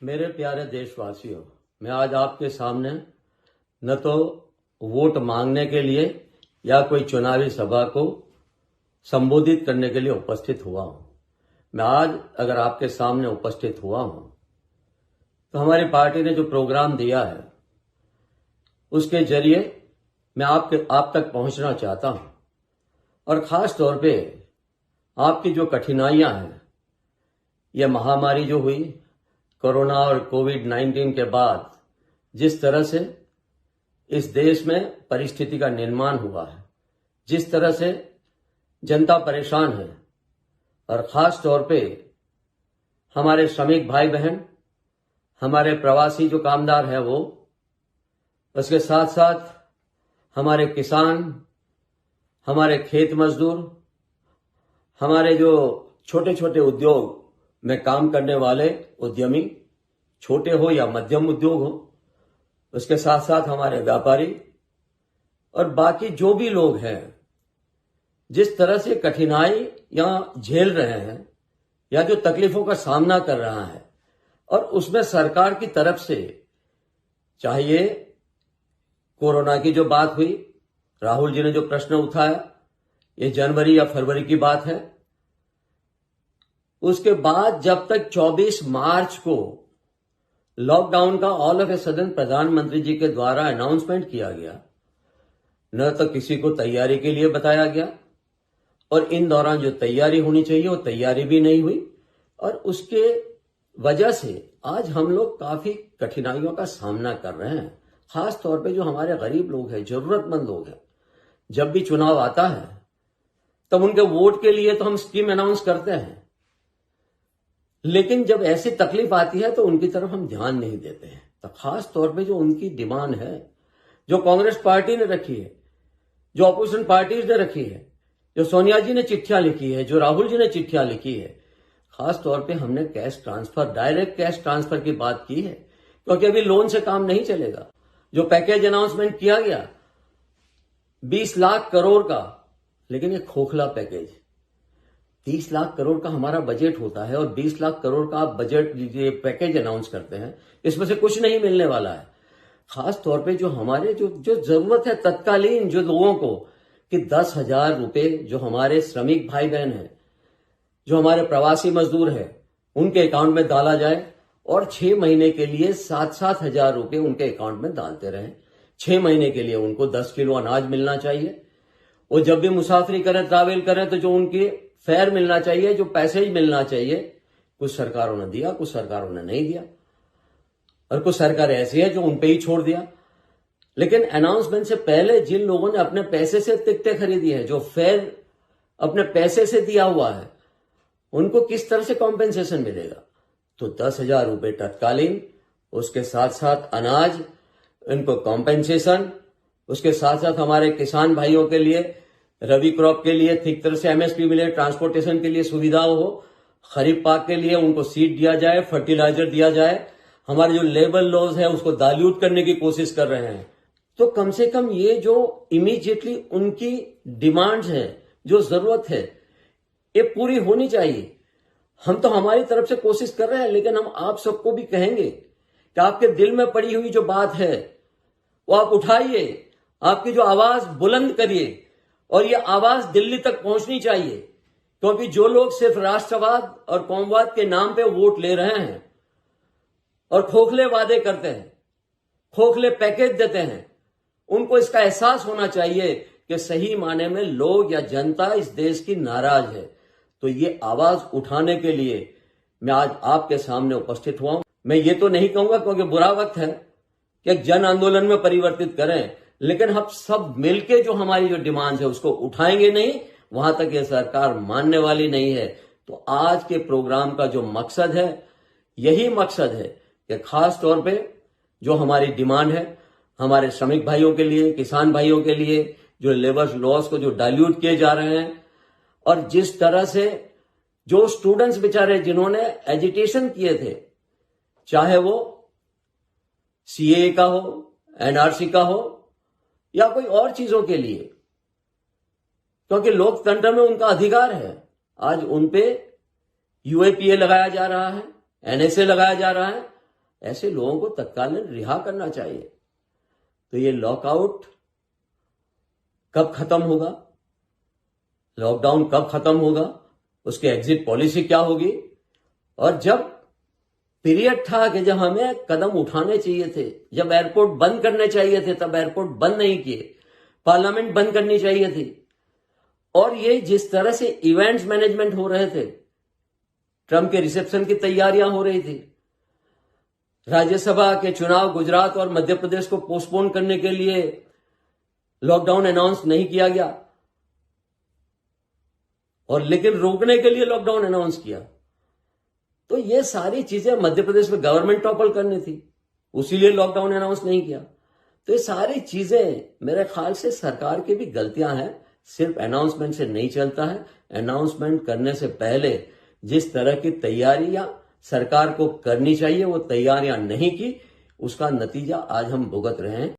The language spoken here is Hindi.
मेरे प्यारे देशवासियों, मैं आज आपके सामने न तो वोट मांगने के लिए या कोई चुनावी सभा को संबोधित करने के लिए उपस्थित हुआ हूं। मैं आज अगर आपके सामने उपस्थित हुआ हूं तो हमारी पार्टी ने जो प्रोग्राम दिया है उसके जरिए मैं आप तक पहुंचना चाहता हूं और खास तौर पे आपकी जो कठिनाइयां हैं, यह महामारी जो हुई कोरोना और कोविड-19 के बाद जिस तरह से इस देश में परिस्थिति का निर्माण हुआ है, जिस तरह से जनता परेशान है और खास तौर पे हमारे श्रमिक भाई बहन, हमारे प्रवासी जो कामदार हैं वो, उसके साथ साथ हमारे किसान, हमारे खेत मजदूर, हमारे जो छोटे छोटे उद्योग में काम करने वाले उद्यमी, छोटे हो या मध्यम उद्योग हो, उसके साथ साथ हमारे व्यापारी और बाकी जो भी लोग हैं, जिस तरह से कठिनाई या झेल रहे हैं या जो तकलीफों का सामना कर रहा है, और उसमें सरकार की तरफ से चाहिए कोरोना की जो बात हुई, राहुल जी ने जो प्रश्न उठाया, ये जनवरी या फरवरी की बात है। उसके बाद जब तक 24 मार्च को लॉकडाउन का ऑल ऑफ ए सडन प्रधानमंत्री जी के द्वारा अनाउंसमेंट किया गया, न तो किसी को तैयारी के लिए बताया गया और इन दौरान जो तैयारी होनी चाहिए वो तैयारी भी नहीं हुई, और उसके वजह से आज हम लोग काफी कठिनाइयों का सामना कर रहे हैं। खास तौर पे जो हमारे गरीब लोग हैं, जरूरतमंद लोग हैं, जब भी चुनाव आता है तब उनके वोट के लिए तो हम स्कीम अनाउंस करते हैं, लेकिन जब ऐसी तकलीफ आती है तो उनकी तरफ हम ध्यान नहीं देते हैं। तो खास तौर पे जो उनकी डिमांड है, जो कांग्रेस पार्टी ने रखी है, जो अपोजिशन पार्टीज ने रखी है, जो सोनिया जी ने चिट्ठियां लिखी है, जो राहुल जी ने चिट्ठियां लिखी है, खास तौर पे हमने cash transfer, direct cash transfer की बात की है, क्योंकि अभी लोन से काम नहीं चलेगा। जो पैकेज अनाउंसमेंट किया गया 20 लाख करोड़ का, लेकिन ये खोखला पैकेज, 30 लाख करोड़ का हमारा बजट होता है और 20 लाख करोड़ का आप बजट ये पैकेज अनाउंस करते हैं, इसमें से कुछ नहीं मिलने वाला है। खास तौर पे जो हमारे जो जरूरत है तत्कालीन जो लोगों को, कि 10,000 रुपए जो हमारे श्रमिक भाई बहन हैं, जो हमारे प्रवासी मजदूर हैं, उनके अकाउंट में डाला जाए और 6 महीने के लिए 7-7 हजार रुपए उनके अकाउंट में डालते रहें। 6 महीने के लिए उनको 10 किलो अनाज मिलना चाहिए। वो जब भी मुसाफरी करें, ट्रैवल करें, तो जो उनकी फेयर मिलना चाहिए, जो पैसेज मिलना चाहिए, कुछ सरकारों ने दिया, कुछ सरकारों ने नहीं दिया, और कुछ सरकार ऐसी है जो उन पे ही छोड़ दिया। लेकिन अनाउंसमेंट से पहले जिन लोगों ने अपने पैसे से टिकटें खरीदी है, जो फेयर अपने पैसे से दिया हुआ है, उनको किस तरह से कॉम्पेंसेशन मिलेगा? तो 10,000 रुपए तत्कालीन, उसके साथ साथ अनाज, इनको कॉम्पेंसेशन, उसके साथ साथ हमारे किसान भाइयों के लिए रबी क्रॉप के लिए ठीक तरह से एमएसपी मिले, ट्रांसपोर्टेशन के लिए सुविधा हो, खरीफ पाक के लिए उनको सीड दिया जाए, फर्टिलाइजर दिया जाए। हमारे जो लेबर लॉज है उसको डाइल्यूट करने की कोशिश कर रहे हैं। तो कम से कम ये जो इमीडिएटली उनकी डिमांड्स है, जो जरूरत है, ये पूरी होनी चाहिए। हम तो हमारी तरफ से कोशिश कर रहे हैं, लेकिन हम आप सबको भी कहेंगे कि आपके दिल में पड़ी हुई जो बात है वो आप उठाइए, आपकी जो आवाज बुलंद करिए, और ये आवाज दिल्ली तक पहुंचनी चाहिए। क्योंकि जो लोग सिर्फ राष्ट्रवाद और कौमवाद के नाम पे वोट ले रहे हैं और खोखले वादे करते हैं, खोखले पैकेज देते हैं, उनको इसका एहसास होना चाहिए कि सही माने में लोग या जनता इस देश की नाराज है। तो ये आवाज उठाने के लिए मैं आज आपके सामने उपस्थित हुआ हूं। मैं ये तो नहीं कहूंगा क्योंकि बुरा वक्त है कि एक जन आंदोलन में परिवर्तित करें, लेकिन हम सब मिलके जो हमारी जो डिमांड है उसको उठाएंगे नहीं, वहां तक ये सरकार मानने वाली नहीं है। तो आज के प्रोग्राम का जो मकसद है, यही मकसद है कि खास तौर पे जो हमारी डिमांड है, हमारे श्रमिक भाइयों के लिए, किसान भाइयों के लिए, जो लेबर लॉस को जो डाइल्यूट किए जा रहे हैं, और जिस तरह से जो स्टूडेंट्स बेचारे जिन्होंने एजिटेशन किए थे, चाहे वो सीएए का हो, एनआरसी का हो या कोई और चीजों के लिए, क्योंकि लोकतंत्र में उनका अधिकार है, आज उन पे यूएपीए लगाया जा रहा है, एनएसए लगाया जा रहा है, ऐसे लोगों को तत्कालीन रिहा करना चाहिए। तो ये लॉकआउट कब खत्म होगा, लॉकडाउन कब खत्म होगा, उसकी एग्जिट पॉलिसी क्या होगी, और जब पीरियड था कि जब हमें कदम उठाने चाहिए थे, जब एयरपोर्ट बंद करने चाहिए थे, तब एयरपोर्ट बंद नहीं किए, पार्लियामेंट बंद करनी चाहिए थी। और ये जिस तरह से इवेंट्स मैनेजमेंट हो रहे थे, ट्रंप के रिसेप्शन की तैयारियां हो रही थी, राज्यसभा के चुनाव गुजरात और मध्य प्रदेश को पोस्टपोन करने के लिए लॉकडाउन अनाउंस नहीं किया गया, और लेकिन रोकने के लिए लॉकडाउन अनाउंस किया। तो ये सारी चीजें मध्य प्रदेश में गवर्नमेंट टॉपल करनी थी, उसीलिए लॉकडाउन अनाउंस नहीं किया। तो ये सारी चीजें मेरे ख्याल से सरकार की भी गलतियां हैं, सिर्फ अनाउंसमेंट से नहीं चलता है। अनाउंसमेंट करने से पहले जिस तरह की तैयारियां सरकार को करनी चाहिए वो तैयारियां नहीं की, उसका नतीजा आज हम भुगत रहे हैं।